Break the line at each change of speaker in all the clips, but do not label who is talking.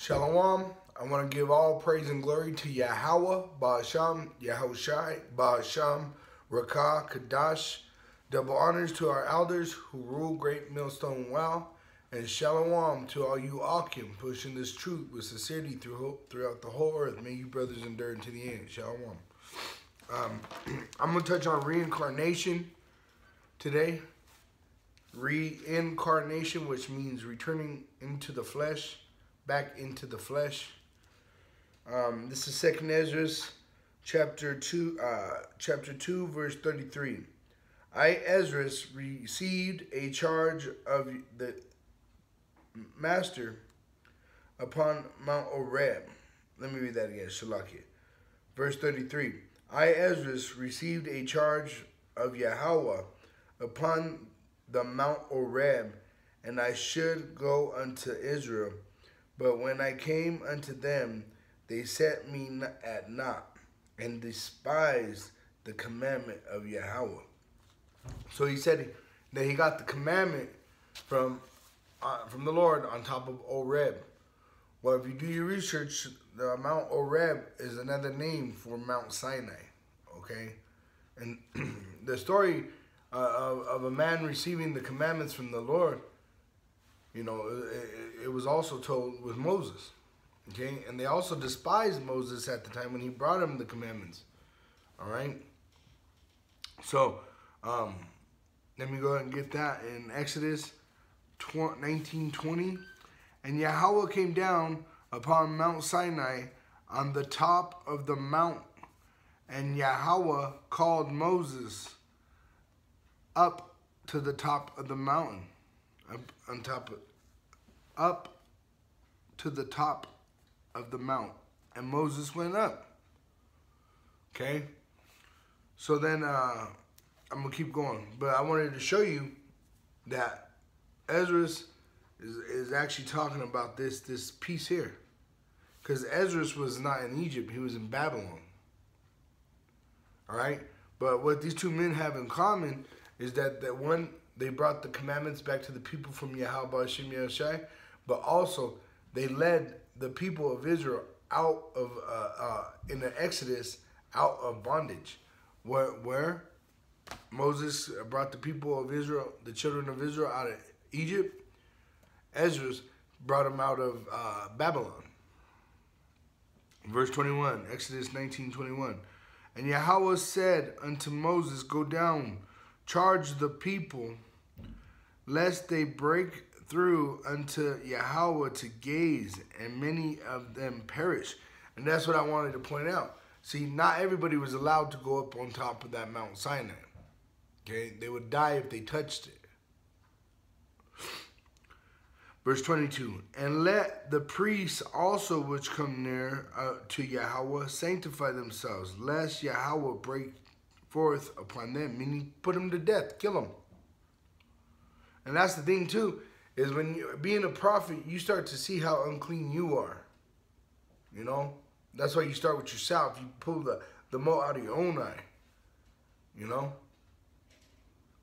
Shalom. I want to give all praise and glory to Yahweh, Ba'asham, Yahushai, Ba'asham, Rakah, Kadash. Double honors to our elders who rule Great Millstone well. And Shalom to all you Akim pushing this truth with sincerity throughout the whole earth. May you brothers endure to the end. Shalom. I'm going to touch on reincarnation today. Reincarnation, which means returning into the flesh, back into the flesh. This is 2 Ezra, chapter 2, verse 33. I, Ezra, received a charge of the master upon Mount Oreb. Let me read that again, Shalakia. Verse 33. I, Ezra, received a charge of Yahweh upon the Mount Oreb, and I should go unto Israel. But when I came unto them, they set me at naught, and despised the commandment of Yahweh. So he said that he got the commandment from the Lord on top of Oreb. Well, if you do your research, the Mount Oreb is another name for Mount Sinai. Okay, and the story of a man receiving the commandments from the Lord, you know, it was also told with Moses. Okay, and they also despised Moses at the time when he brought him the commandments. All right, so let me go ahead and get that in Exodus 19:20. And Yahweh came down upon Mount Sinai on the top of the mount, and Yahweh called Moses up to the top of the mountain, up to the top of the mount, and Moses went up. Okay, so then I'm gonna keep going, but I wanted to show you that Ezra is actually talking about this piece here, because Ezra was not in Egypt; he was in Babylon. All right, but what these two men have in common is that one, they brought the commandments back to the people from Yahweh Hashem Yahushai, but also they led the people of Israel out of in the Exodus out of bondage, where Moses brought the people of Israel, the children of Israel, out of Egypt. Ezra brought them out of Babylon. Verse 21, Exodus 19:21. And Yahweh said unto Moses, go down, charge the people, lest they break through unto Yahweh to gaze, and many of them perish. And that's what I wanted to point out. See, not everybody was allowed to go up on top of that Mount Sinai. Okay, they would die if they touched it. Verse 22, and let the priests also which come near to Yahweh sanctify themselves, lest Yahweh break forth upon them, meaning put them to death, kill them. And that's the thing too, is when you're being a prophet, you start to see how unclean you are. You know, that's why you start with yourself. You pull the mote out of your own eye. You know,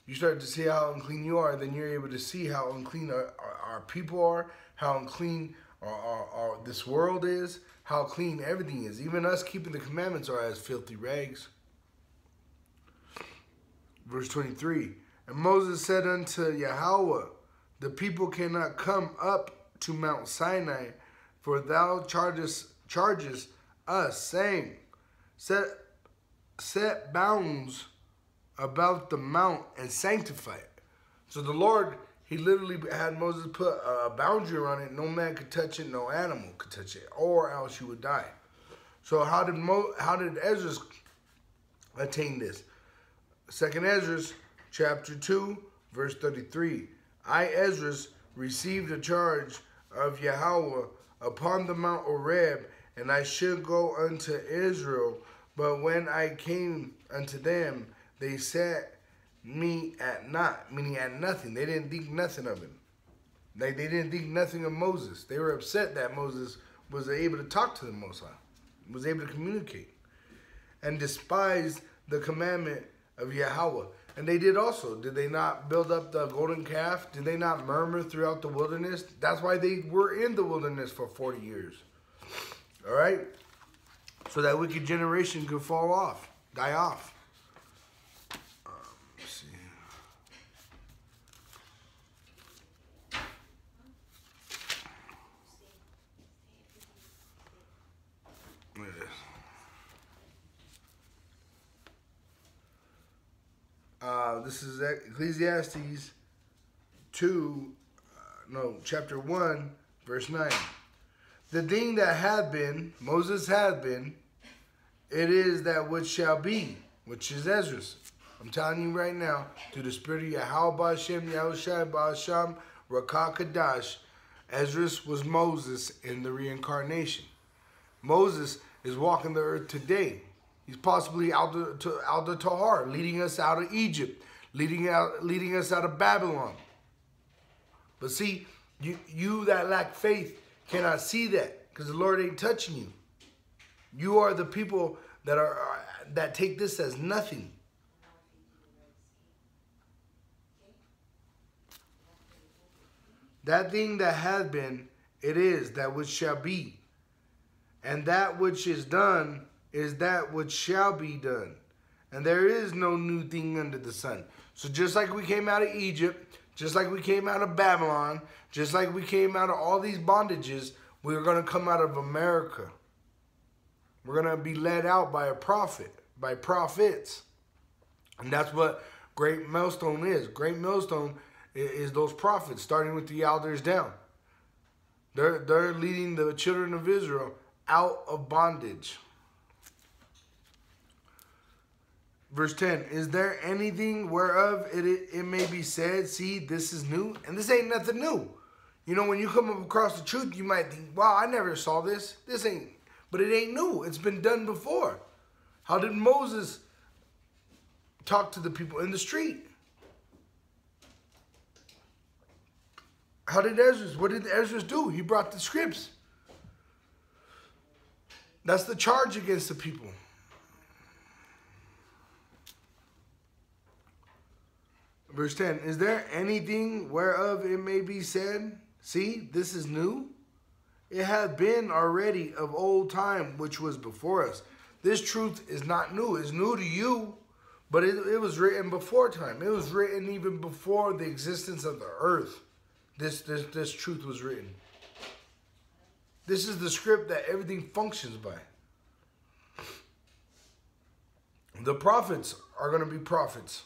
you start to see how unclean you are, then you're able to see how unclean our people are, how unclean this world is, how clean everything is. Even us keeping the commandments are as filthy rags. Verse 23, and Moses said unto Yahweh, the people cannot come up to Mount Sinai, for thou chargest us, saying, set bounds about the mount and sanctify it. So the Lord, he literally had Moses put a boundary around it. No man could touch it, no animal could touch it, or else you would die. So how did Ezra attain this? 2 Ezra chapter 2 verse 33. I, Ezra, received a charge of Yahweh upon the Mount Oreb, and I should go unto Israel. But when I came unto them, they set me at naught, meaning at nothing. They didn't think nothing of him. They didn't think nothing of Moses. They were upset that Moses was able to talk to the Most High, was able to communicate, and despised the commandment of Yahweh. And they did also. Did they not build up the golden calf? Did they not murmur throughout the wilderness? That's why they were in the wilderness for 40 years. All right? So that wicked generation could fall off, die off. Let's see. Look at this. This is Ecclesiastes 2, chapter 1, verse 9. The thing that had been, Moses had been, it is that which shall be, which is Ezra's. I'm telling you right now, through the spirit of Yahweh Ba'Shem, Yahushai Ba'Sham, Rakah Kadash, Ezra's was Moses in the reincarnation. Moses is walking the earth today. He's possibly out the Tahar, leading us out of Egypt, leading us out of Babylon. But see, you that lack faith cannot see that because the Lord ain't touching you. You are the people that take this as nothing. That thing that had been, it is that which shall be. And that which is done is that which shall be done. And there is no new thing under the sun. So just like we came out of Egypt, just like we came out of Babylon, just like we came out of all these bondages, we're going to come out of America. We're going to be led out by a prophet, by prophets. And that's what Great Millstone is. Great Millstone is those prophets, starting with the elders down. They're leading the children of Israel out of bondage. Verse 10, is there anything whereof it may be said, see, this is new? And this ain't nothing new. You know, when you come across the truth, you might think, wow, I never saw this. This ain't, but it ain't new. It's been done before. How did Moses talk to the people in the street? How did Ezra? What did Ezra do? He brought the scripts. That's the charge against the people. Verse 10, is there anything whereof it may be said, see, this is new? It hath been already of old time, which was before us. This truth is not new. It's new to you, but it was written before time. It was written even before the existence of the earth. This truth was written. This is the script that everything functions by. The prophets are going to be prophets.